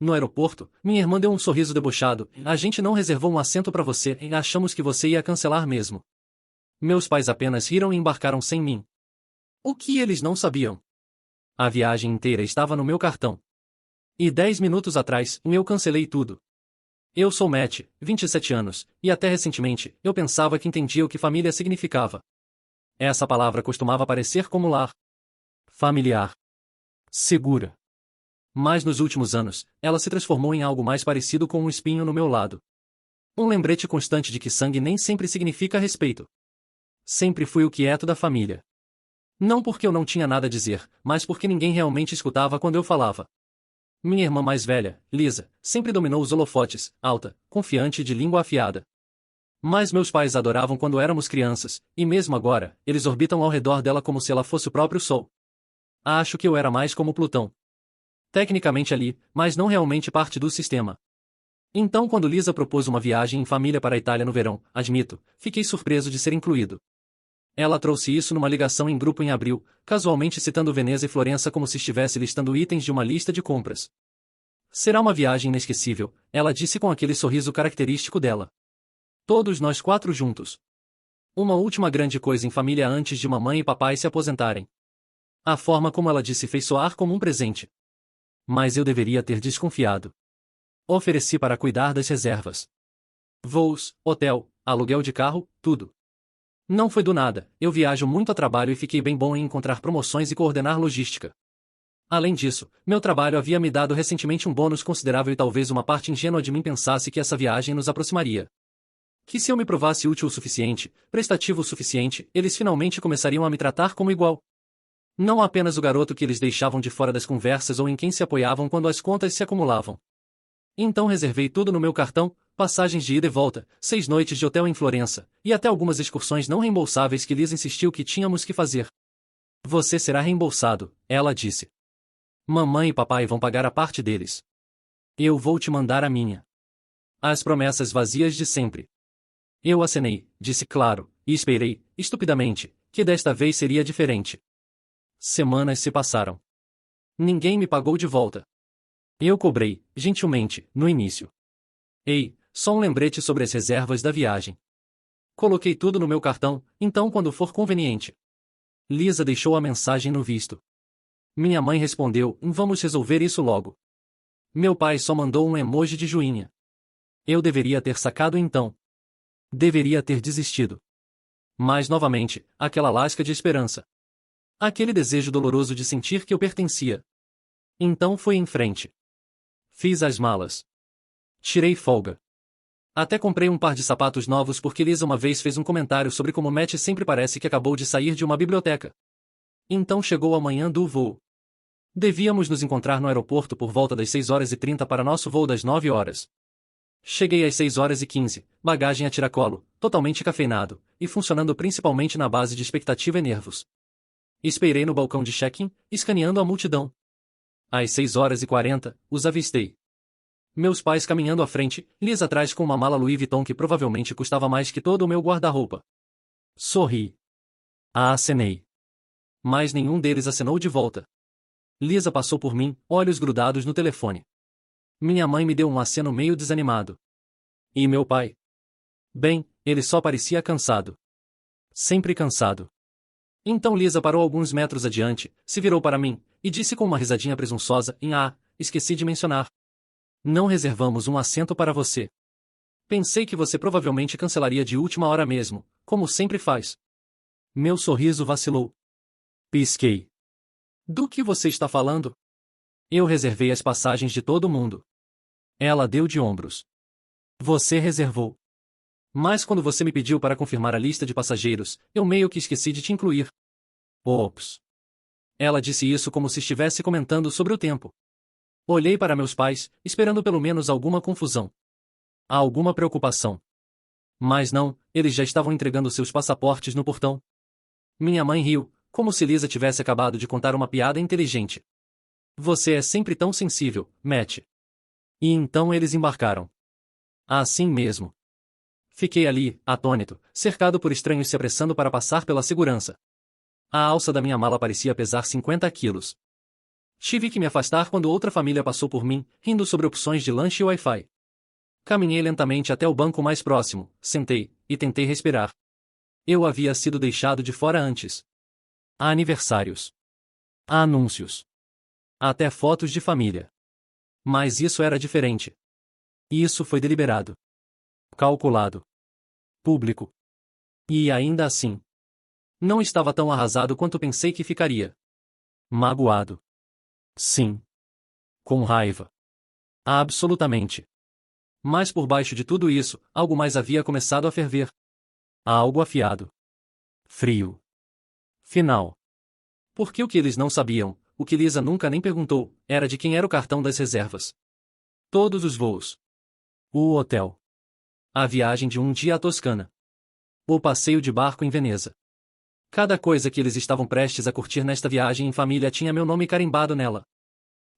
No aeroporto, minha irmã deu um sorriso debochado. A gente não reservou um assento para você e achamos que você ia cancelar mesmo. Meus pais apenas riram e embarcaram sem mim. O que eles não sabiam? A viagem inteira estava no meu cartão. E 10 minutos atrás, eu cancelei tudo. Eu sou Matt, 27 anos, e até recentemente, eu pensava que entendia o que família significava. Essa palavra costumava parecer como lar. Familiar. Segura. Mas nos últimos anos, ela se transformou em algo mais parecido com um espinho no meu lado. Um lembrete constante de que sangue nem sempre significa respeito. Sempre fui o quieto da família. Não porque eu não tinha nada a dizer, mas porque ninguém realmente escutava quando eu falava. Minha irmã mais velha, Lisa, sempre dominou os holofotes, alta, confiante e de língua afiada. Mas meus pais a adoravam quando éramos crianças, e mesmo agora, eles orbitam ao redor dela como se ela fosse o próprio Sol. Acho que eu era mais como Plutão. Tecnicamente ali, mas não realmente parte do sistema. Então quando Lisa propôs uma viagem em família para a Itália no verão, admito, fiquei surpreso de ser incluído. Ela trouxe isso numa ligação em grupo em abril, casualmente citando Veneza e Florença como se estivesse listando itens de uma lista de compras. Será uma viagem inesquecível, ela disse com aquele sorriso característico dela. Todos nós 4 juntos. Uma última grande coisa em família antes de mamãe e papai se aposentarem. A forma como ela disse fez soar como um presente. Mas eu deveria ter desconfiado. Ofereci para cuidar das reservas. Voos, hotel, aluguel de carro, tudo. Não foi do nada, eu viajo muito a trabalho e fiquei bem bom em encontrar promoções e coordenar logística. Além disso, meu trabalho havia me dado recentemente um bônus considerável e talvez uma parte ingênua de mim pensasse que essa viagem nos aproximaria. Que se eu me provasse útil o suficiente, prestativo o suficiente, eles finalmente começariam a me tratar como igual. Não apenas o garoto que eles deixavam de fora das conversas ou em quem se apoiavam quando as contas se acumulavam. Então reservei tudo no meu cartão, passagens de ida e volta, 6 noites de hotel em Florença, e até algumas excursões não reembolsáveis que Liz insistiu que tínhamos que fazer. Você será reembolsado, ela disse. Mamãe e papai vão pagar a parte deles. Eu vou te mandar a minha. As promessas vazias de sempre. Eu acenei, disse claro, e esperei, estupidamente, que desta vez seria diferente. Semanas se passaram. Ninguém me pagou de volta. Eu cobrei, gentilmente, no início. Ei, só um lembrete sobre as reservas da viagem. Coloquei tudo no meu cartão, então quando for conveniente. Lisa deixou a mensagem no visto. Minha mãe respondeu, vamos resolver isso logo. Meu pai só mandou um emoji de joinha. Eu deveria ter sacado então. Deveria ter desistido. Mas novamente, aquela lasca de esperança. Aquele desejo doloroso de sentir que eu pertencia. Então fui em frente. Fiz as malas. Tirei folga. Até comprei um par de sapatos novos porque Lisa uma vez fez um comentário sobre como Matt sempre parece que acabou de sair de uma biblioteca. Então chegou a manhã do voo. Devíamos nos encontrar no aeroporto por volta das 6h30 para nosso voo das 9h. Cheguei às 6h15, bagagem a tiracolo, totalmente cafeinado, e funcionando principalmente na base de expectativa e nervos. Esperei no balcão de check-in, escaneando a multidão. Às 6h40, os avistei. Meus pais caminhando à frente, Liz atrás com uma mala Louis Vuitton que provavelmente custava mais que todo o meu guarda-roupa. Sorri. Acenei. Mas nenhum deles acenou de volta. Lisa passou por mim, olhos grudados no telefone. Minha mãe me deu um aceno meio desanimado. E meu pai? Bem, ele só parecia cansado. Sempre cansado. Então Lisa parou alguns metros adiante, se virou para mim, e disse com uma risadinha presunçosa, esqueci de mencionar. Não reservamos um assento para você. Pensei que você provavelmente cancelaria de última hora mesmo, como sempre faz. Meu sorriso vacilou. Pisquei. Do que você está falando? Eu reservei as passagens de todo mundo. Ela deu de ombros. Você reservou. Mas quando você me pediu para confirmar a lista de passageiros, eu meio que esqueci de te incluir. Ops. Ela disse isso como se estivesse comentando sobre o tempo. Olhei para meus pais, esperando pelo menos alguma confusão. Alguma preocupação. Mas não, eles já estavam entregando seus passaportes no portão. Minha mãe riu, como se Lisa tivesse acabado de contar uma piada inteligente. Você é sempre tão sensível, Matt. E então eles embarcaram. Assim mesmo. Fiquei ali, atônito, cercado por estranhos se apressando para passar pela segurança. A alça da minha mala parecia pesar 50 quilos. Tive que me afastar quando outra família passou por mim, rindo sobre opções de lanche e Wi-Fi. Caminhei lentamente até o banco mais próximo, sentei, e tentei respirar. Eu havia sido deixado de fora antes. Há aniversários. Há anúncios. Até fotos de família. Mas isso era diferente. Isso foi deliberado. Calculado. Público. E ainda assim. Não estava tão arrasado quanto pensei que ficaria. Magoado. Sim. Com raiva. Absolutamente. Mas por baixo de tudo isso, algo mais havia começado a ferver. Algo afiado. Frio. Final. Porque o que eles não sabiam, o que Lisa nunca nem perguntou, era de quem era o cartão das reservas. Todos os voos. O hotel. A viagem de um dia à Toscana. O passeio de barco em Veneza. Cada coisa que eles estavam prestes a curtir nesta viagem em família tinha meu nome carimbado nela.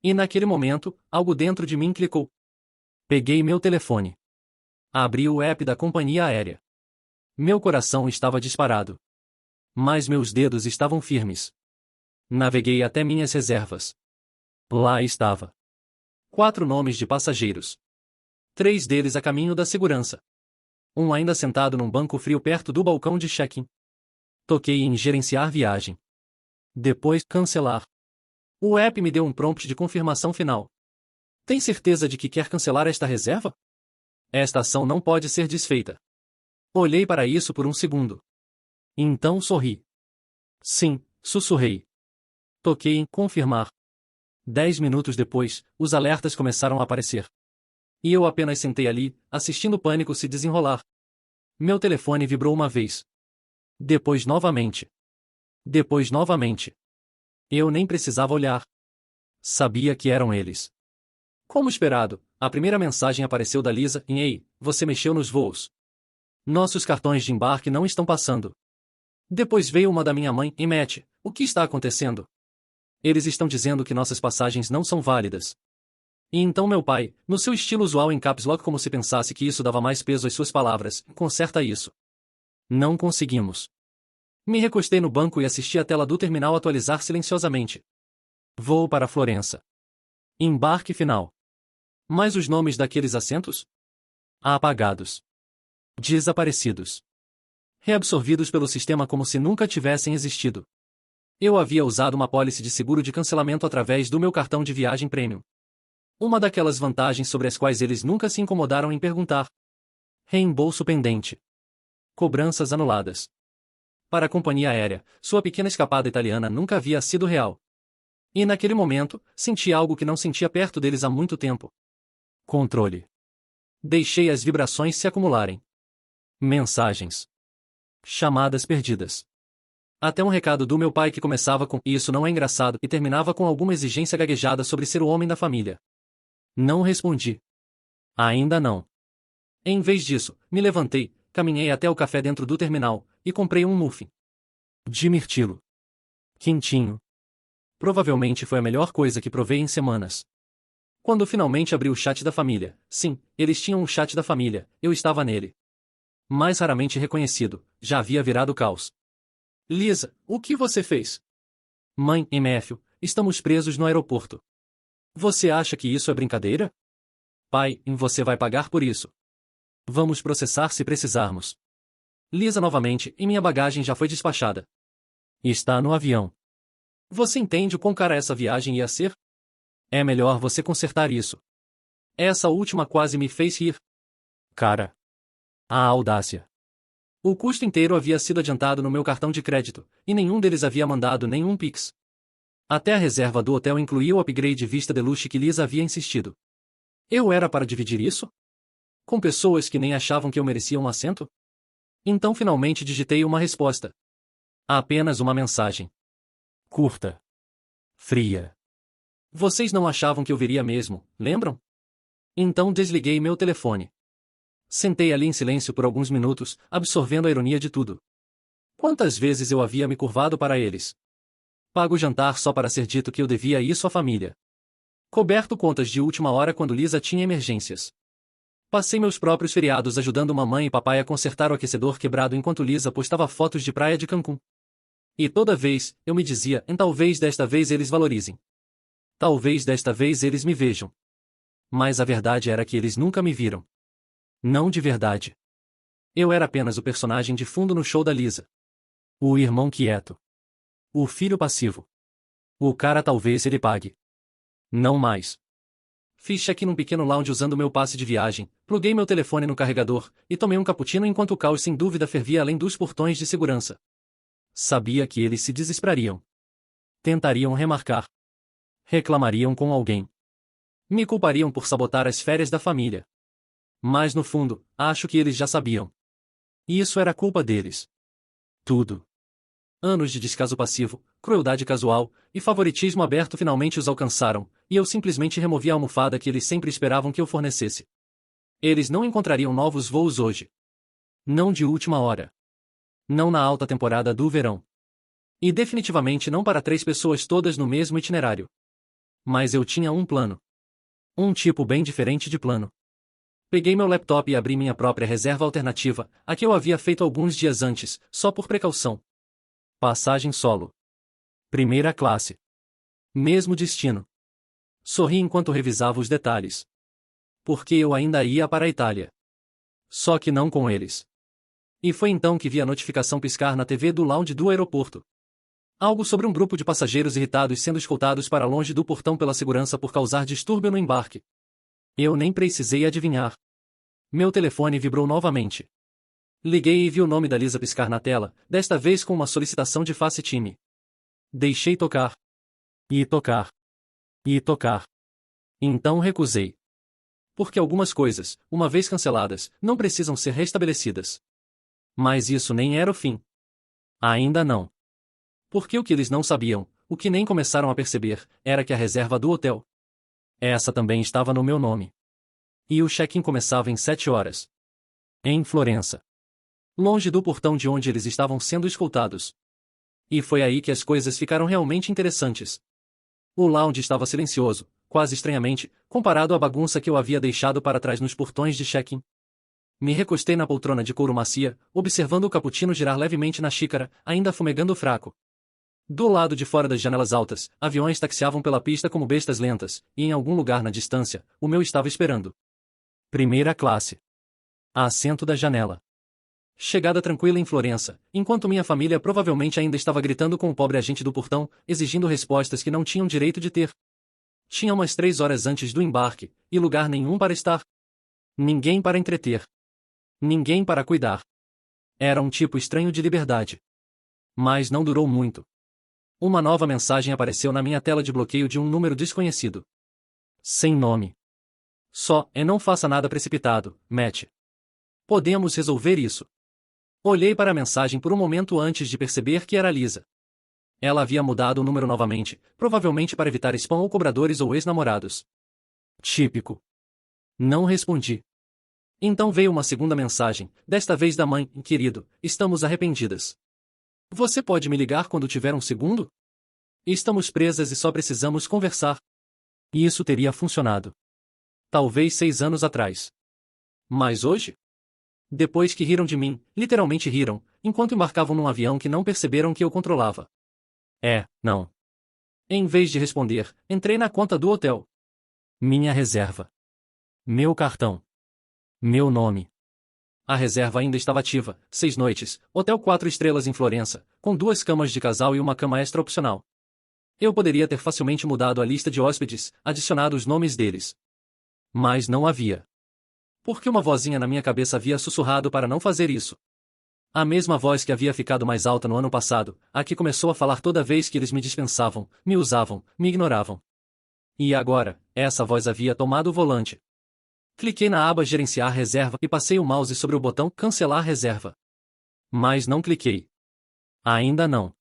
E naquele momento, algo dentro de mim clicou. Peguei meu telefone. Abri o app da companhia aérea. Meu coração estava disparado. Mas meus dedos estavam firmes. Naveguei até minhas reservas. Lá estava. 4 nomes de passageiros. 3 deles a caminho da segurança. Um ainda sentado num banco frio perto do balcão de check-in. Toquei em gerenciar viagem. Depois, cancelar. O app me deu um prompt de confirmação final. Tem certeza de que quer cancelar esta reserva? Esta ação não pode ser desfeita. Olhei para isso por um segundo. Então sorri. Sim, sussurrei. Toquei em confirmar. 10 minutos depois, os alertas começaram a aparecer. E eu apenas sentei ali, assistindo o pânico se desenrolar. Meu telefone vibrou uma vez. Depois novamente. Depois novamente. Eu nem precisava olhar. Sabia que eram eles. Como esperado, a primeira mensagem apareceu da Lisa em Ei, você mexeu nos voos. Nossos cartões de embarque não estão passando. Depois veio uma da minha mãe em Matt, o que está acontecendo? Eles estão dizendo que nossas passagens não são válidas. E então meu pai, no seu estilo usual em caps lock como se pensasse que isso dava mais peso às suas palavras, conserta isso. Não conseguimos. Me recostei no banco e assisti a tela do terminal atualizar silenciosamente. Voo para Florença. Embarque final. Mas os nomes daqueles assentos? Apagados. Desaparecidos. Reabsorvidos pelo sistema como se nunca tivessem existido. Eu havia usado uma pólice de seguro de cancelamento através do meu cartão de viagem premium. Uma daquelas vantagens sobre as quais eles nunca se incomodaram em perguntar. Reembolso pendente. Cobranças anuladas. Para a companhia aérea, sua pequena escapada italiana nunca havia sido real. E naquele momento, senti algo que não sentia perto deles há muito tempo. Controle. Deixei as vibrações se acumularem. Mensagens. Chamadas perdidas. Até um recado do meu pai que começava com "Isso não é engraçado" e terminava com alguma exigência gaguejada sobre ser o homem da família. Não respondi. Ainda não. Em vez disso, me levantei, caminhei até o café dentro do terminal, e comprei um muffin. De mirtilo. Quentinho. Provavelmente foi a melhor coisa que provei em semanas. Quando finalmente abri o chat da família, sim, eles tinham um chat da família, eu estava nele. Mais raramente reconhecido, já havia virado caos. Lisa, o que você fez? Mãe, MF, estamos presos no aeroporto. Você acha que isso é brincadeira? Pai, você vai pagar por isso. Vamos processar se precisarmos. Lisa novamente, e minha bagagem já foi despachada. Está no avião. Você entende o quão cara essa viagem ia ser? É melhor você consertar isso. Essa última quase me fez rir. Cara. A audácia. O custo inteiro havia sido adiantado no meu cartão de crédito, e nenhum deles havia mandado nenhum Pix. Até a reserva do hotel incluía o upgrade vista deluxe que Lisa havia insistido. Eu era para dividir isso? Com pessoas que nem achavam que eu merecia um assento? Então finalmente digitei uma resposta. Apenas uma mensagem. Curta. Fria. Vocês não achavam que eu viria mesmo, lembram? Então desliguei meu telefone. Sentei ali em silêncio por alguns minutos, absorvendo a ironia de tudo. Quantas vezes eu havia me curvado para eles? Pago o jantar só para ser dito que eu devia isso à família. Coberto contas de última hora quando Lisa tinha emergências. Passei meus próprios feriados ajudando mamãe e papai a consertar o aquecedor quebrado enquanto Lisa postava fotos de praia de Cancún. E toda vez, eu me dizia, talvez desta vez eles valorizem. Talvez desta vez eles me vejam. Mas a verdade era que eles nunca me viram. Não de verdade. Eu era apenas o personagem de fundo no show da Lisa. O irmão quieto. O filho passivo. O cara talvez ele pague. Não mais. Fiz check-in num pequeno lounge usando meu passe de viagem, pluguei meu telefone no carregador, e tomei um cappuccino enquanto o caos sem dúvida fervia além dos portões de segurança. Sabia que eles se desesperariam. Tentariam remarcar. Reclamariam com alguém. Me culpariam por sabotar as férias da família. Mas no fundo, acho que eles já sabiam. E isso era culpa deles. Tudo. Anos de descaso passivo, crueldade casual e favoritismo aberto finalmente os alcançaram, e eu simplesmente removi a almofada que eles sempre esperavam que eu fornecesse. Eles não encontrariam novos voos hoje. Não de última hora. Não na alta temporada do verão. E definitivamente não para 3 pessoas todas no mesmo itinerário. Mas eu tinha um plano. Um tipo bem diferente de plano. Peguei meu laptop e abri minha própria reserva alternativa, a que eu havia feito alguns dias antes, só por precaução. Passagem solo. Primeira classe. Mesmo destino. Sorri enquanto revisava os detalhes. Porque eu ainda ia para a Itália. Só que não com eles. E foi então que vi a notificação piscar na TV do lounge do aeroporto. Algo sobre um grupo de passageiros irritados sendo escoltados para longe do portão pela segurança por causar distúrbio no embarque. Eu nem precisei adivinhar. Meu telefone vibrou novamente. Liguei e vi o nome da Lisa piscar na tela, desta vez com uma solicitação de face time. Deixei tocar. E tocar. E tocar. Então recusei. Porque algumas coisas, uma vez canceladas, não precisam ser restabelecidas. Mas isso nem era o fim. Ainda não. Porque o que eles não sabiam, o que nem começaram a perceber, era que a reserva do hotel. Essa também estava no meu nome. E o check-in começava em 7 horas. Em Florença. Longe do portão de onde eles estavam sendo escoltados. E foi aí que as coisas ficaram realmente interessantes. O lounge estava silencioso, quase estranhamente, comparado à bagunça que eu havia deixado para trás nos portões de check-in. Me recostei na poltrona de couro macia, observando o cappuccino girar levemente na xícara, ainda fumegando fraco. Do lado de fora das janelas altas, aviões taxiavam pela pista como bestas lentas, e em algum lugar na distância, o meu estava esperando. Primeira classe. Assento da janela. Chegada tranquila em Florença, enquanto minha família provavelmente ainda estava gritando com o pobre agente do portão, exigindo respostas que não tinham direito de ter. Tinha umas 3 horas antes do embarque, e lugar nenhum para estar. Ninguém para entreter. Ninguém para cuidar. Era um tipo estranho de liberdade. Mas não durou muito. Uma nova mensagem apareceu na minha tela de bloqueio de um número desconhecido. Sem nome. Só, não faça nada precipitado, Matt. Podemos resolver isso. Olhei para a mensagem por um momento antes de perceber que era Lisa. Ela havia mudado o número novamente, provavelmente para evitar spam ou cobradores ou ex-namorados. Típico. Não respondi. Então veio uma segunda mensagem, desta vez da mãe: querido, estamos arrependidas. Você pode me ligar quando tiver um segundo? Estamos presas e só precisamos conversar. E isso teria funcionado. Talvez 6 anos atrás. Mas hoje? Depois que riram de mim, literalmente riram, enquanto embarcavam num avião que não perceberam que eu controlava. Não. Em vez de responder, entrei na conta do hotel. Minha reserva. Meu cartão. Meu nome. A reserva ainda estava ativa, 6 noites, hotel 4 estrelas em Florença, com 2 camas de casal e uma cama extra opcional. Eu poderia ter facilmente mudado a lista de hóspedes, adicionado os nomes deles. Mas não havia. Porque uma vozinha na minha cabeça havia sussurrado para não fazer isso. A mesma voz que havia ficado mais alta no ano passado, a que começou a falar toda vez que eles me dispensavam, me usavam, me ignoravam. E agora, essa voz havia tomado o volante. Cliquei na aba Gerenciar Reserva e passei o mouse sobre o botão Cancelar Reserva. Mas não cliquei. Ainda não.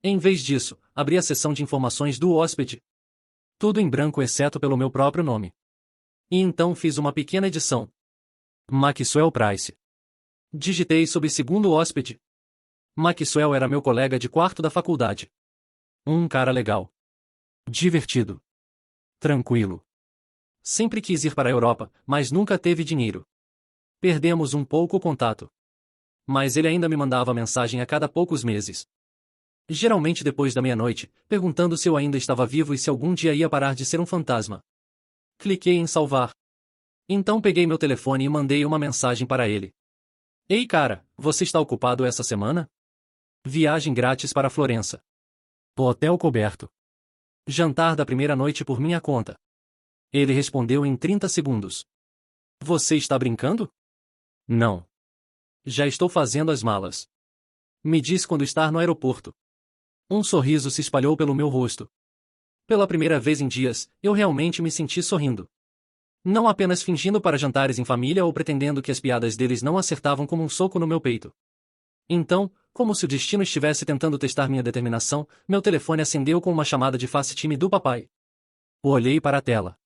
Em vez disso, abri a seção de informações do hóspede. Tudo em branco exceto pelo meu próprio nome. E então fiz uma pequena edição. Maxwell Price. Digitei sob segundo hóspede. Maxwell era meu colega de quarto da faculdade. Um cara legal. Divertido. Tranquilo. Sempre quis ir para a Europa, mas nunca teve dinheiro. Perdemos um pouco o contato. Mas ele ainda me mandava mensagem a cada poucos meses. Geralmente depois da meia-noite, perguntando se eu ainda estava vivo e se algum dia ia parar de ser um fantasma. Cliquei em salvar. Então peguei meu telefone e mandei uma mensagem para ele. Ei cara, você está ocupado essa semana? Viagem grátis para Florença. Hotel coberto. Jantar da primeira noite por minha conta. Ele respondeu em 30 segundos. Você está brincando? Não. Já estou fazendo as malas. Me diz quando estar no aeroporto. Um sorriso se espalhou pelo meu rosto. Pela primeira vez em dias, eu realmente me senti sorrindo. Não apenas fingindo para jantares em família ou pretendendo que as piadas deles não acertavam como um soco no meu peito. Então, como se o destino estivesse tentando testar minha determinação, meu telefone acendeu com uma chamada de FaceTime do papai. Olhei para a tela.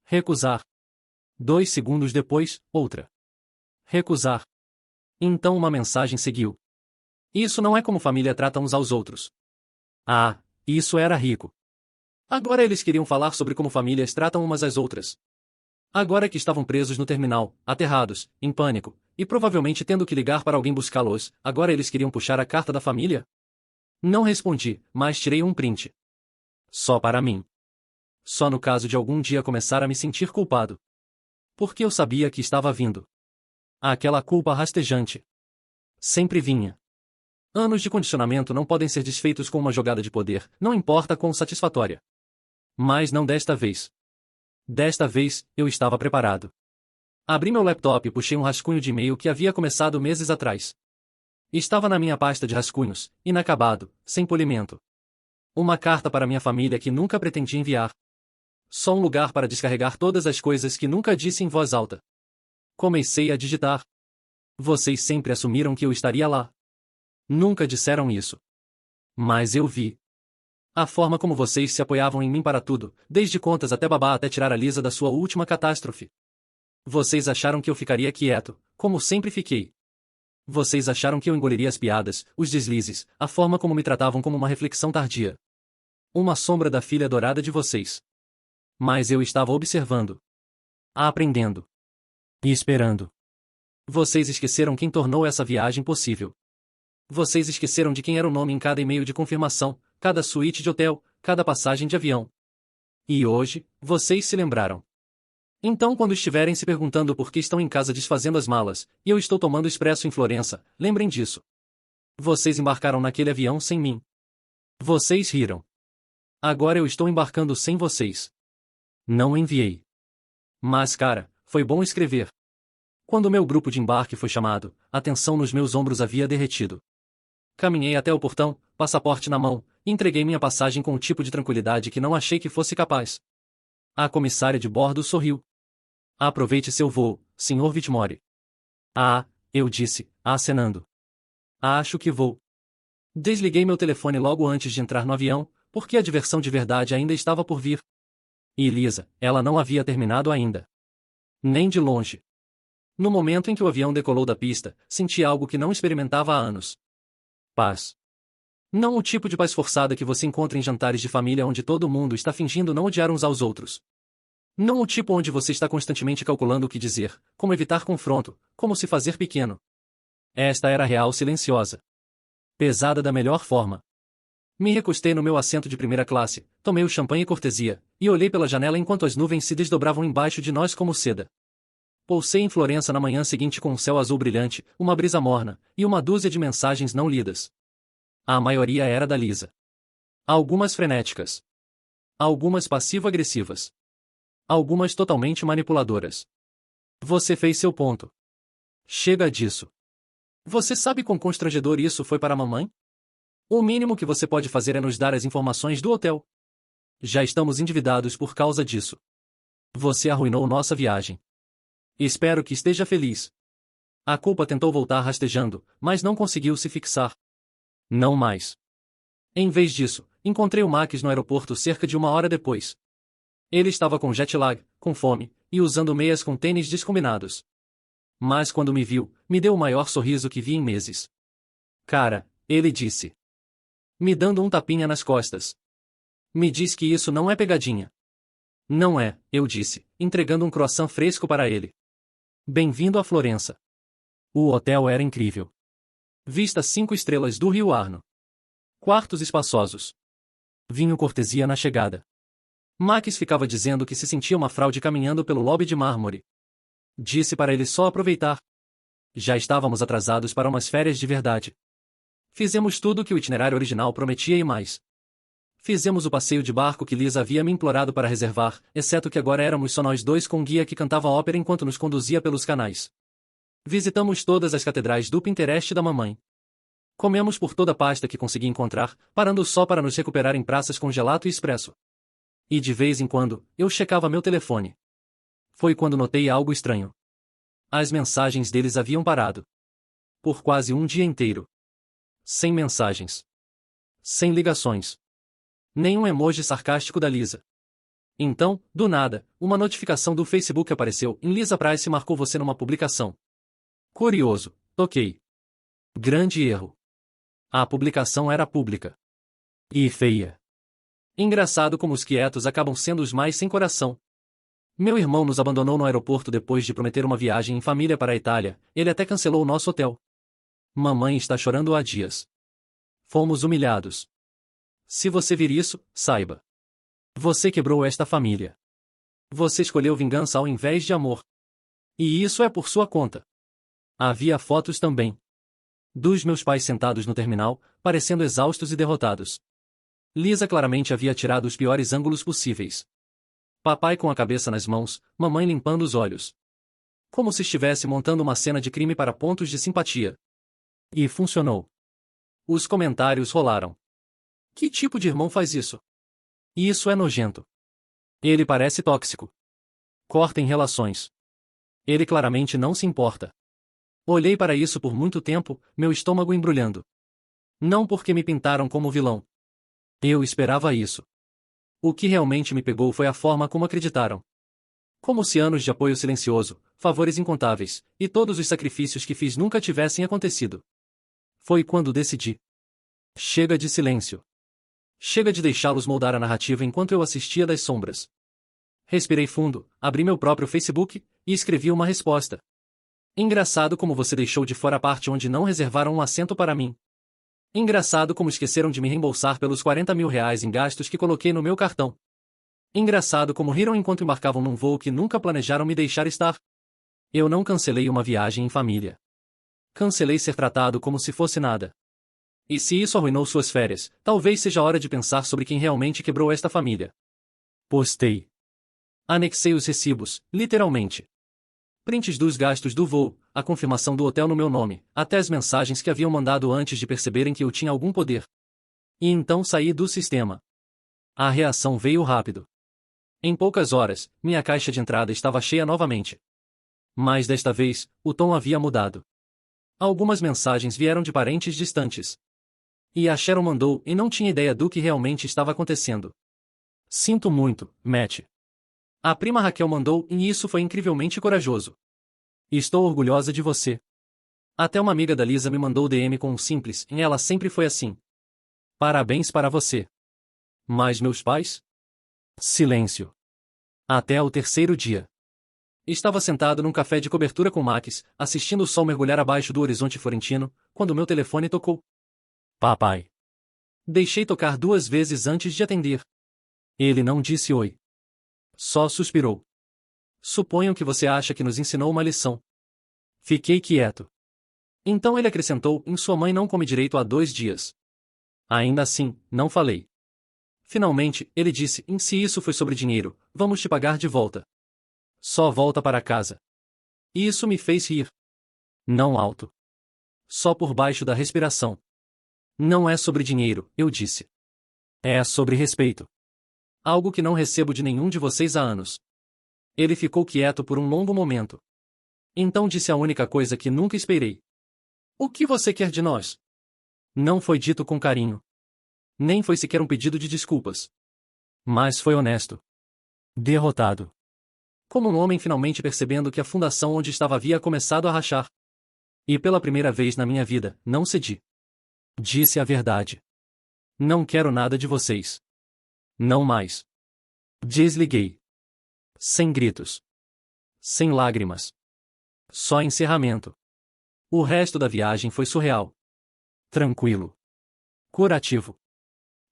Recusar. 2 segundos depois, outra. Recusar. Então uma mensagem seguiu. Isso não é como família trata uns aos outros. Ah, isso era rico. Agora eles queriam falar sobre como famílias tratam umas às outras. Agora que estavam presos no terminal, aterrados, em pânico, e provavelmente tendo que ligar para alguém buscá-los, agora eles queriam puxar a carta da família? Não respondi, mas tirei um print. Só para mim. Só no caso de algum dia começar a me sentir culpado. Porque eu sabia que estava vindo. Aquela culpa rastejante. Sempre vinha. Anos de condicionamento não podem ser desfeitos com uma jogada de poder, não importa quão satisfatória. Mas não desta vez. Desta vez, eu estava preparado. Abri meu laptop e puxei um rascunho de e-mail que havia começado meses atrás. Estava na minha pasta de rascunhos, inacabado, sem polimento. Uma carta para minha família que nunca pretendi enviar. Só um lugar para descarregar todas as coisas que nunca disse em voz alta. Comecei a digitar. Vocês sempre assumiram que eu estaria lá. Nunca disseram isso. Mas eu vi. A forma como vocês se apoiavam em mim para tudo, desde contas até babá até tirar a Lisa da sua última catástrofe. Vocês acharam que eu ficaria quieto, como sempre fiquei. Vocês acharam que eu engoliria as piadas, os deslizes, a forma como me tratavam como uma reflexão tardia. Uma sombra da filha adorada de vocês. Mas eu estava observando. Aprendendo. E esperando. Vocês esqueceram quem tornou essa viagem possível. Vocês esqueceram de quem era o nome em cada e-mail de confirmação, cada suíte de hotel, cada passagem de avião. E hoje, vocês se lembraram. Então quando estiverem se perguntando por que estão em casa desfazendo as malas, e eu estou tomando expresso em Florença, lembrem disso. Vocês embarcaram naquele avião sem mim. Vocês riram. Agora eu estou embarcando sem vocês. Não enviei. Mas cara, foi bom escrever. Quando meu grupo de embarque foi chamado, a tensão nos meus ombros havia derretido. Caminhei até o portão, passaporte na mão, e entreguei minha passagem com um tipo de tranquilidade que não achei que fosse capaz. A comissária de bordo sorriu. Aproveite seu voo, Sr. Whitmore. Ah, eu disse, acenando. Acho que vou. Desliguei meu telefone logo antes de entrar no avião, porque a diversão de verdade ainda estava por vir. E Lisa, ela não havia terminado ainda. Nem de longe. No momento em que o avião decolou da pista, senti algo que não experimentava há anos. Paz. Não o tipo de paz forçada que você encontra em jantares de família onde todo mundo está fingindo não odiar uns aos outros. Não o tipo onde você está constantemente calculando o que dizer, como evitar confronto, como se fazer pequeno. Esta era real silenciosa. Pesada da melhor forma. Me recostei no meu assento de primeira classe, tomei o champanhe e cortesia, e olhei pela janela enquanto as nuvens se desdobravam embaixo de nós como seda. Pousei em Florença na manhã seguinte com um céu azul brilhante, uma brisa morna, e uma dúzia de mensagens não lidas. A maioria era da Lisa. Algumas frenéticas. Algumas passivo-agressivas. Algumas totalmente manipuladoras. Você fez seu ponto. Chega disso. Você sabe quão constrangedor isso foi para a mamãe? O mínimo que você pode fazer é nos dar as informações do hotel. Já estamos endividados por causa disso. Você arruinou nossa viagem. Espero que esteja feliz. A culpa tentou voltar rastejando, mas não conseguiu se fixar. Não mais. Em vez disso, encontrei o Max no aeroporto cerca de 1 hora depois. Ele estava com jet lag, com fome, e usando meias com tênis descombinados. Mas quando me viu, me deu o maior sorriso que vi em meses. Cara, ele disse. Me dando um tapinha nas costas. Me diz que isso não é pegadinha. Não é, eu disse, entregando um croissant fresco para ele. Bem-vindo a Florença. O hotel era incrível. Vista 5 estrelas do Rio Arno. Quartos espaçosos. Vinho cortesia na chegada. Max ficava dizendo que se sentia uma fraude caminhando pelo lobby de mármore. Disse para ele só aproveitar. Já estávamos atrasados para umas férias de verdade. Fizemos tudo o que o itinerário original prometia e mais. Fizemos o passeio de barco que Lisa havia me implorado para reservar, exceto que agora éramos só nós dois com um guia que cantava ópera enquanto nos conduzia pelos canais. Visitamos todas as catedrais do Pinterest da mamãe. Comemos por toda a pasta que consegui encontrar, parando só para nos recuperar em praças com gelato e expresso. E de vez em quando, eu checava meu telefone. Foi quando notei algo estranho. As mensagens deles haviam parado. Por quase um dia inteiro. Sem mensagens. Sem ligações. Nenhum emoji sarcástico da Lisa. Então, do nada, uma notificação do Facebook apareceu em Lisa Price marcou você numa publicação. Curioso, toquei. Grande erro. A publicação era pública. E feia. Engraçado como os quietos acabam sendo os mais sem coração. Meu irmão nos abandonou no aeroporto depois de prometer uma viagem em família para a Itália, ele até cancelou o nosso hotel. Mamãe está chorando há dias. Fomos humilhados. Se você vir isso, saiba. Você quebrou esta família. Você escolheu vingança ao invés de amor. E isso é por sua conta. Havia fotos também. Dos meus pais sentados no terminal, parecendo exaustos e derrotados. Lisa claramente havia tirado os piores ângulos possíveis. Papai com a cabeça nas mãos, mamãe limpando os olhos. Como se estivesse montando uma cena de crime para pontos de simpatia. E funcionou. Os comentários rolaram. Que tipo de irmão faz isso? Isso é nojento. Ele parece tóxico. Corta em relações. Ele claramente não se importa. Olhei para isso por muito tempo, meu estômago embrulhando. Não porque me pintaram como vilão. Eu esperava isso. O que realmente me pegou foi a forma como acreditaram. Como se anos de apoio silencioso, favores incontáveis, e todos os sacrifícios que fiz nunca tivessem acontecido. Foi quando decidi. Chega de silêncio. Chega de deixá-los moldar a narrativa enquanto eu assistia das sombras. Respirei fundo, abri meu próprio Facebook, e escrevi uma resposta. Engraçado como você deixou de fora a parte onde não reservaram um assento para mim. Engraçado como esqueceram de me reembolsar pelos 40 mil reais em gastos que coloquei no meu cartão. Engraçado como riram enquanto embarcavam num voo que nunca planejaram me deixar estar. Eu não cancelei uma viagem em família. Cancelei ser tratado como se fosse nada. E se isso arruinou suas férias, talvez seja hora de pensar sobre quem realmente quebrou esta família. Postei. Anexei os recibos, literalmente. Prints dos gastos do voo, a confirmação do hotel no meu nome, até as mensagens que haviam mandado antes de perceberem que eu tinha algum poder. E então saí do sistema. A reação veio rápido. Em poucas horas, minha caixa de entrada estava cheia novamente. Mas desta vez, o tom havia mudado. Algumas mensagens vieram de parentes distantes. E a Sharon mandou e não tinha ideia do que realmente estava acontecendo. Sinto muito, Matt. A prima Raquel mandou e isso foi incrivelmente corajoso. Estou orgulhosa de você. Até uma amiga da Lisa me mandou DM com um simples e ela sempre foi assim. Parabéns para você. Mas meus pais? Silêncio. Até o terceiro dia. Estava sentado num café de cobertura com Max, assistindo o sol mergulhar abaixo do horizonte florentino, quando meu telefone tocou. Papai. Deixei tocar 2 vezes antes de atender. Ele não disse oi. Só suspirou. Suponho que você acha que nos ensinou uma lição. Fiquei quieto. Então ele acrescentou, sua mãe não come direito há 2 dias. Ainda assim, não falei. Finalmente, ele disse, se isso foi sobre dinheiro, vamos te pagar de volta. Só volta para casa. Isso me fez rir. Não alto. Só por baixo da respiração. Não é sobre dinheiro, eu disse. É sobre respeito. Algo que não recebo de nenhum de vocês há anos. Ele ficou quieto por um longo momento. Então disse a única coisa que nunca esperei. O que você quer de nós? Não foi dito com carinho. Nem foi sequer um pedido de desculpas. Mas foi honesto. Derrotado. Como um homem finalmente percebendo que a fundação onde estava havia começado a rachar. E pela primeira vez na minha vida, não cedi. Disse a verdade. Não quero nada de vocês. Não mais. Desliguei. Sem gritos. Sem lágrimas. Só encerramento. O resto da viagem foi surreal. Tranquilo. Curativo.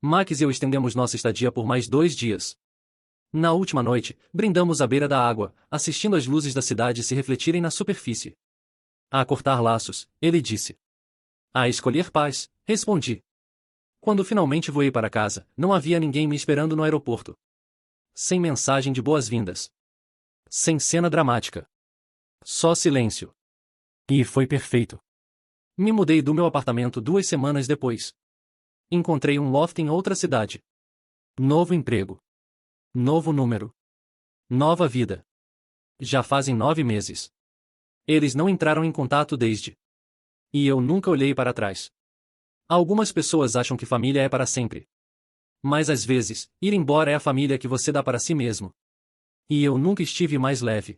Max e eu estendemos nossa estadia por mais 2 dias. Na última noite, brindamos à beira da água, assistindo as luzes da cidade se refletirem na superfície. A cortar laços, ele disse. A escolher paz, respondi. Quando finalmente voei para casa, não havia ninguém me esperando no aeroporto. Sem mensagem de boas-vindas. Sem cena dramática. Só silêncio. E foi perfeito. Me mudei do meu apartamento 2 semanas depois. Encontrei um loft em outra cidade. Novo emprego. Novo número. Nova vida. Já fazem 9 meses. Eles não entraram em contato desde. E eu nunca olhei para trás. Algumas pessoas acham que família é para sempre. Mas às vezes, ir embora é a família que você dá para si mesmo. E eu nunca estive mais leve.